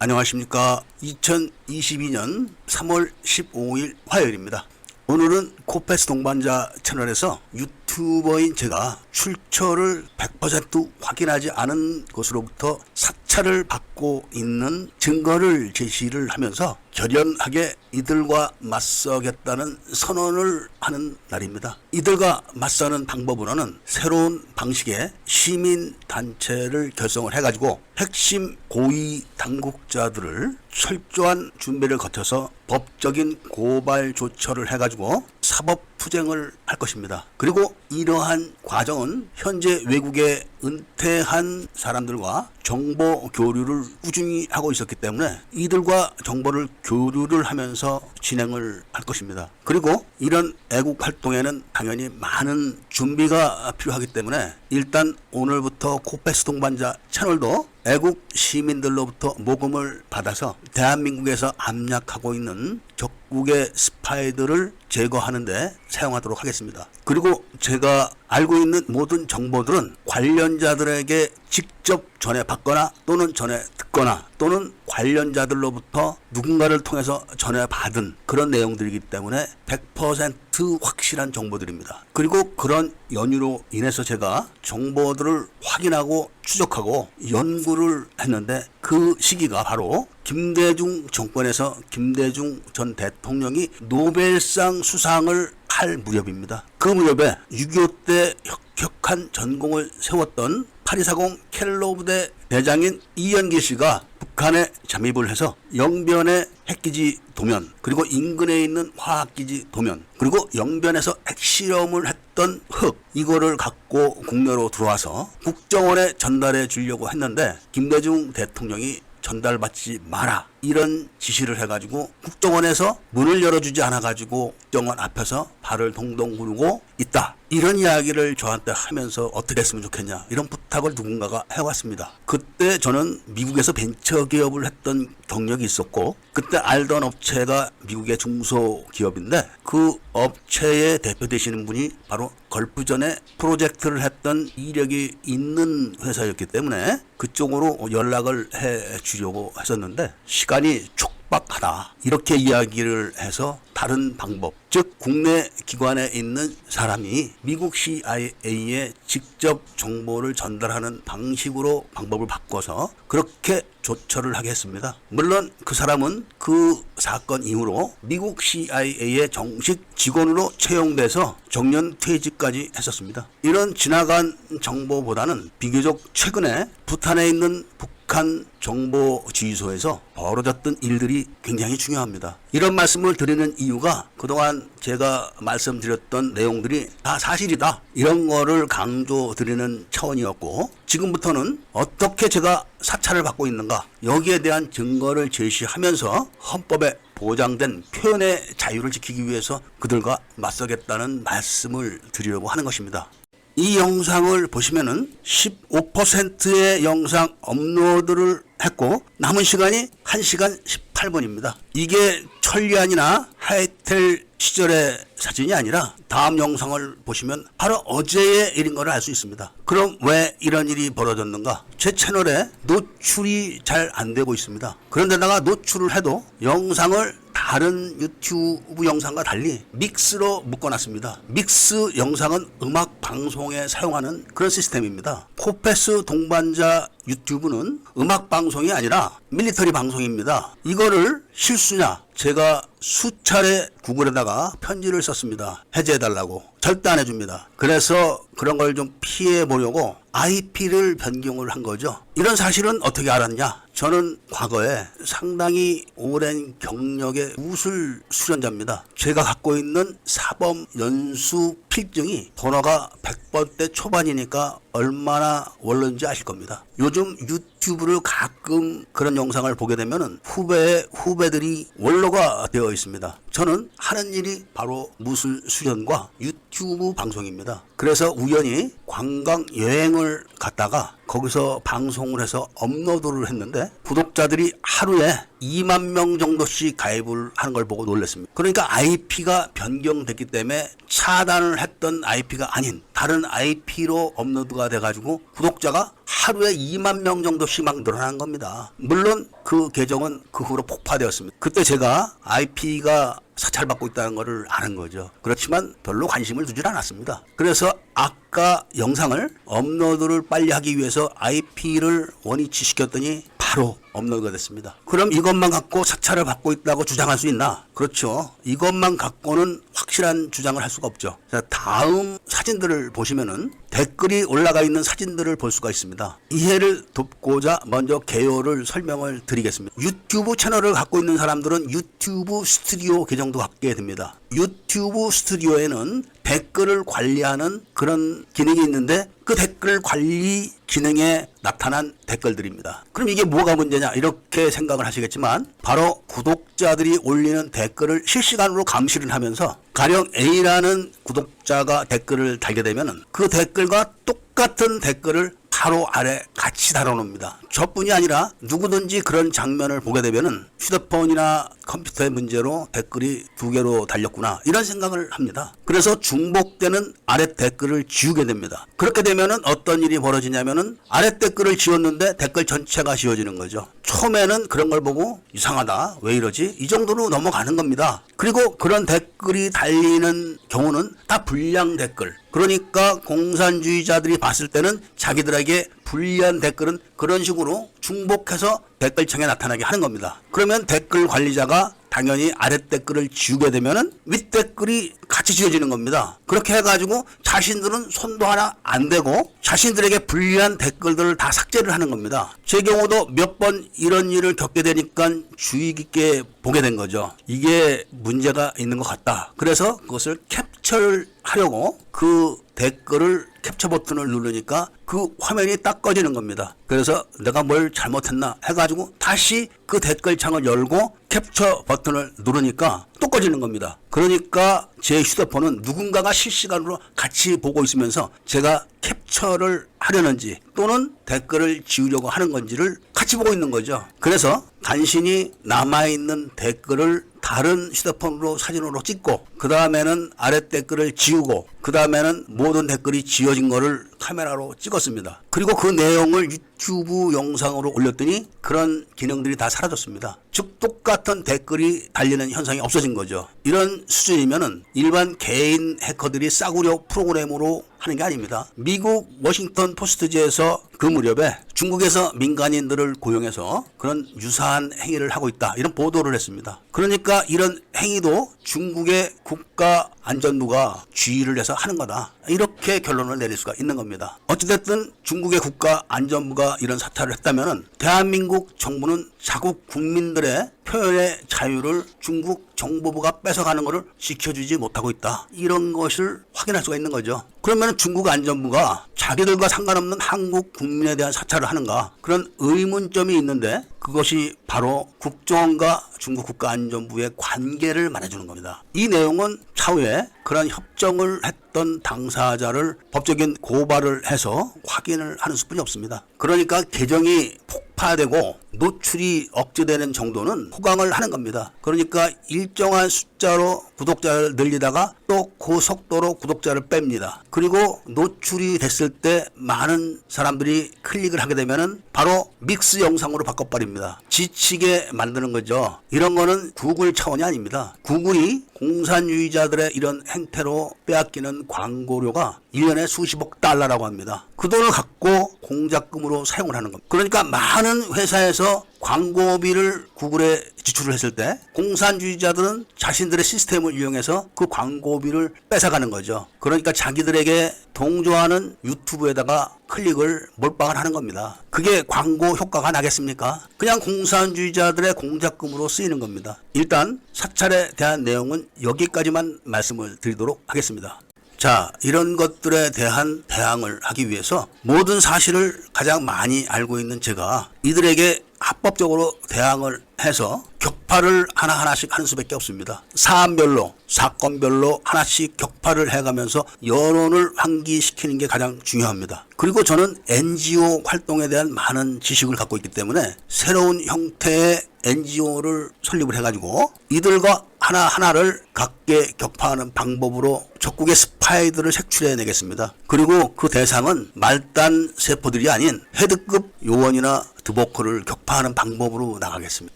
안녕하십니까. 2022년 3월 15일 화요일입니다. 오늘은 코패스 동반자 채널에서 유튜버인 제가 출처를 100% 확인하지 않은 곳으로부터 사찰을 받고 있는 증거를 제시를 하면서 결연하게 이들과 맞서겠다는 선언을 하는 날입니다. 이들과 맞서는 방법으로는 새로운 방식의 시민단체를 결성을 해가지고 핵심 고위 당국자들을 철저한 준비를 거쳐서 법적인 고발 조처를 해가지고 사법투쟁을 할 것입니다. 그리고 이러한 과정은 현재 외국에 은퇴한 사람들과 정보 교류를 꾸준히 하고 있었기 때문에 이들과 정보를 교류를 하면서 진행을 할 것입니다. 그리고 이런 애국 활동에는 당연히 많은 준비가 필요하기 때문에 일단 오늘부터 코패스 동반자 채널도 애국 시민들로부터 모금을 받아서 대한민국에서 압력하고 있는 적국의 스파이들을 제거하는 데 사용하도록 하겠습니다. 그리고 제가 알고 있는 모든 정보들은 관련자들에게 직접 전해받거나 또는 전해 듣거나 또는 관련자들로부터 누군가를 통해서 전해받은 그런 내용들이기 때문에 100% 확실한 정보들입니다. 그리고 그런 연유로 인해서 제가 정보들을 확인하고 추적하고 연구를 했는데 그 시기가 바로 김대중 정권에서 김대중 전 대통령이 노벨상 수상을 할 무렵입니다. 그 무렵에 6.25 때 혁혁한 전공을 세웠던 8240 켈로 부대 대장인 이연기 씨가 북한에 잠입을 해서 영변의 핵기지 도면, 그리고 인근에 있는 화학기지 도면, 그리고 영변에서 핵실험을 했던 흙, 이거를 갖고 국내로 들어와서 국정원에 전달해 주려고 했는데 김대중 대통령이 전달받지 마라 이런 지시를 해가지고 국정원에서 문을 열어주지 않아가지고 국정원 앞에서 발을 동동 구르고 있다, 이런 이야기를 저한테 하면서 어떻게 했으면 좋겠냐 이런 부탁을 누군가가 해왔습니다. 그때 저는 미국에서 벤처기업을 했던 경력이 있었고 그때 알던 업체가 미국의 중소기업인데 그 업체의 대표 되시는 분이 바로 걸프전에 프로젝트를 했던 이력이 있는 회사였기 때문에 그쪽으로 연락을 해 주려고 했었는데 시간이 촉박하다 이렇게 이야기를 해서 다른 방법, 즉 국내 기관에 있는 사람이 미국 CIA에 직접 정보를 전달하는 방식으로 방법을 바꿔서 그렇게 조처를 하게 했습니다. 물론 그 사람은 그 사건 이후로 미국 CIA의 정식 직원으로 채용돼서 정년 퇴직까지 했었습니다. 이런 지나간 정보보다는 비교적 최근에 부탄에 있는 북한 정보지휘소에서 벌어졌던 일들이 굉장히 중요합니다. 이런 말씀을 드리는 이유가 그동안 제가 말씀드렸던 내용들이 다 사실이다 이런 거를 강조드리는 차원이었고, 지금부터는 어떻게 제가 사찰을 받고 있는가 여기에 대한 증거를 제시하면서 헌법에 보장된 표현의 자유를 지키기 위해서 그들과 맞서겠다는 말씀을 드리려고 하는 것입니다. 이 영상을 보시면은 15%의 영상 업로드를 했고 남은 시간이 1시간 18분입니다. 이게 천리안이나 하이텔 시절의 사진이 아니라 다음 영상을 보시면 바로 어제의 일인 걸 알 수 있습니다. 그럼 왜 이런 일이 벌어졌는가? 제 채널에 노출이 잘 안 되고 있습니다. 그런데다가 노출을 해도 영상을 다른 유튜브 영상과 달리 믹스로 묶어놨습니다. 믹스 영상은 음악 방송에 사용하는 그런 시스템입니다. 코패스 동반자 유튜브는 음악 방송이 아니라 밀리터리 방송입니다. 이거를 실수냐? 제가 수차례 구글에다가 편지를 썼습니다. 해제해달라고. 절대 안 해줍니다. 그래서 그런 걸 좀 피해 보려고 IP를 변경을 한 거죠. 이런 사실은 어떻게 알았냐? 저는 과거에 상당히 오랜 경력의 무술 수련자입니다. 제가 갖고 있는 사범 연수 필증이 번호가 100번대 초반이니까 얼마나 원론인지 아실 겁니다. 요즘 유튜브를 가끔 그런 영상을 보게 되면 후배들이 원로가 되어 있습니다. 저는 하는 일이 바로 무술 수련과 유튜브 방송입니다. 그래서 우연히 관광 여행을 갔다가 거기서 방송을 해서 업로드를 했는데 구독자들이 하루에 2만 명 정도씩 가입을 하는 걸 보고 놀랐습니다. 그러니까 IP가 변경됐기 때문에 차단을 했던 IP가 아닌 다른 IP로 업로드가 돼가지고 구독자가 하루에 2만 명 정도씩 막 늘어난 겁니다. 물론 그 계정은 그 후로 폭파되었습니다. 그때 제가 IP가 사찰받고 있다는 것을 아는 거죠. 그렇지만 별로 관심을 두질 않았습니다. 그래서 아까 영상을 업로드를 빨리 하기 위해서 IP를 원위치 시켰더니 바로 업로드가 됐습니다. 그럼 이것만 갖고 사찰을 받고 있다고 주장할 수 있나? 그렇죠. 이것만 갖고는 확실한 주장을 할 수가 없죠. 자, 다음 사진들을 보시면은 댓글이 올라가 있는 사진들을 볼 수가 있습니다. 이해를 돕고자 먼저 개요를 설명을 드리겠습니다. 유튜브 채널을 갖고 있는 사람들은 유튜브 스튜디오 계정도 갖게 됩니다. 유튜브 스튜디오에는 댓글을 관리하는 그런 기능이 있는데 그 댓글 관리 기능에 나타난 댓글들입니다. 그럼 이게 뭐가 문제냐 이렇게 생각을 하시겠지만 바로 구독자들이 올리는 댓글을 실시간으로 감시를 하면서 가령 A라는 구독자가 댓글을 달게 되면 그 댓글과 똑같은 댓글을 바로 아래 같이 달아놓습니다. 저뿐이 아니라 누구든지 그런 장면을 보게 되면은 휴대폰이나 컴퓨터의 문제로 댓글이 2개로 달렸구나 이런 생각을 합니다. 그래서 중복되는 아래 댓글을 지우게 됩니다. 그렇게 되면은 어떤 일이 벌어지냐면은 아래 댓글을 지웠는데 댓글 전체가 지워지는 거죠. 처음에는 그런 걸 보고 이상하다 왜 이러지 이 정도로 넘어가는 겁니다. 그리고 그런 댓글이 달리는 경우는 다 불량 댓글, 그러니까 공산주의자들이 봤을 때는 자기들에게 불리한 댓글은 그런 식으로 중복해서 댓글창에 나타나게 하는 겁니다. 그러면 댓글 관리자가 당연히 아래 댓글을 지우게 되면은 윗 댓글이 같이 지워지는 겁니다. 그렇게 해가지고 자신들은 손도 하나 안 대고 자신들에게 불리한 댓글들을 다 삭제를 하는 겁니다. 제 경우도 몇 번 이런 일을 겪게 되니까 주의 깊게 보게 된 거죠. 이게 문제가 있는 것 같다. 그래서 그것을 캡처를 하려고 그 댓글을 캡처 버튼을 누르니까 그 화면이 딱 꺼지는 겁니다. 그래서 내가 뭘 잘못했나 해가지고 다시 그 댓글 창을 열고 캡처 버튼을 누르니까 또 꺼지는 겁니다. 그러니까 제 휴대폰은 누군가가 실시간으로 같이 보고 있으면서 제가 캡처를 하려는지 또는 댓글을 지우려고 하는 건지를 같이 보고 있는 거죠. 그래서 간신히 남아있는 댓글을 다른 휴대폰으로 사진으로 찍고 그 다음에는 아래 댓글을 지우고 그 다음에는 모든 댓글이 지워진 거를 카메라로 찍었습니다. 그리고 그 내용을 유튜브 영상으로 올렸더니 그런 기능들이 다 사라졌습니다. 즉 똑같은 댓글이 달리는 현상이 없어진 거죠. 이런 수준이면은 일반 개인 해커들이 싸구려 프로그램으로 하는 게 아닙니다. 미국 워싱턴 포스트지에서 그 무렵에 중국에서 민간인들을 고용해서 그런 유사한 행위를 하고 있다 이런 보도를 했습니다. 그러니까 이런 행위도 중국의 국가안전부가 지휘를 해서 하는 거다 이렇게 결론을 내릴 수가 있는 겁니다. 어찌됐든 중국의 국가안전부가 이런 사찰을 했다면 대한민국 정부는 자국 국민들의 표현의 자유를 중국 정보부가 뺏어가는 것을 지켜주지 못하고 있다. 이런 것을 확인할 수가 있는 거죠. 그러면 중국 안전부가 자기들과 상관없는 한국 국민에 대한 사찰을 하는가? 그런 의문점이 있는데 그것이 바로 국정원과 중국 국가안전부의 관계를 말해주는 겁니다. 이 내용은 차후에 그런 협정을 했던 당사자를 법적인 고발을 해서 확인을 하는 수뿐이 없습니다. 그러니까 계정이 폭파되고 노출이 억제되는 정도는 호강을 하는 겁니다. 그러니까 일정한 숫자로 구독자를 늘리다가 또 그 속도로 구독자를 뺍니다. 그리고 노출이 됐을 때 많은 사람들이 클릭을 하게 되면은 바로 믹스 영상으로 바꿔버립니다. 지치게 만드는 거죠. 이런 거는 구글 차원이 아닙니다. 구글이 공산주의자들의 이런 행태로 빼앗기는 광고료가 1년에 수십억 달러라고 합니다. 그 돈을 갖고 공작금으로 사용을 하는 겁니다. 그러니까 많은 회사에서 광고비를 구글에 지출을 했을 때 공산주의자들은 자신들의 시스템을 이용해서 그 광고비를 뺏어가는 거죠. 그러니까 자기들에게 동조하는 유튜브에다가 클릭을 몰빵을 하는 겁니다. 그게 광고 효과가 나겠습니까? 그냥 공산주의자들의 공작금으로 쓰이는 겁니다. 일단 사찰에 대한 내용은 여기까지만 말씀을 드리도록 하겠습니다. 자, 이런 것들에 대한 대항을 하기 위해서 모든 사실을 가장 많이 알고 있는 제가 이들에게 합법적으로 대항을 해서 격파를 하나하나씩 하는 수밖에 없습니다. 사안별로 사건별로 하나씩 격파를 해가면서 여론을 환기시키는 게 가장 중요합니다. 그리고 저는 NGO 활동에 대한 많은 지식을 갖고 있기 때문에 새로운 형태의 NGO를 설립을 해가지고 이들과 하나하나를 각계 격파하는 방법으로 적국의 스파이들을 색출해 내겠습니다. 그리고 그 대상은 말단 세포들이 아닌 헤드급 요원이나 두보크를 격파하는 방법으로 나가겠습니다.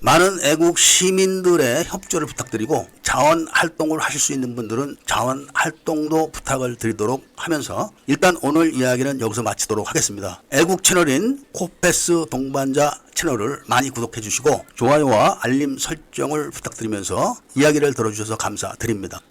많은 애국 시민들의 협조를 부탁드리고 자원 활동을 하실 수 있는 분들은 자원 활동도 부탁을 드리도록 하면서 일단 오늘 이야기는 여기서 마치도록 하겠습니다. 애국 채널인 코패스 동반자 채널을 많이 구독해 주시고 좋아요와 알림 설정을 부탁드리면서 이야기를 들어주셔서 감사드립니다.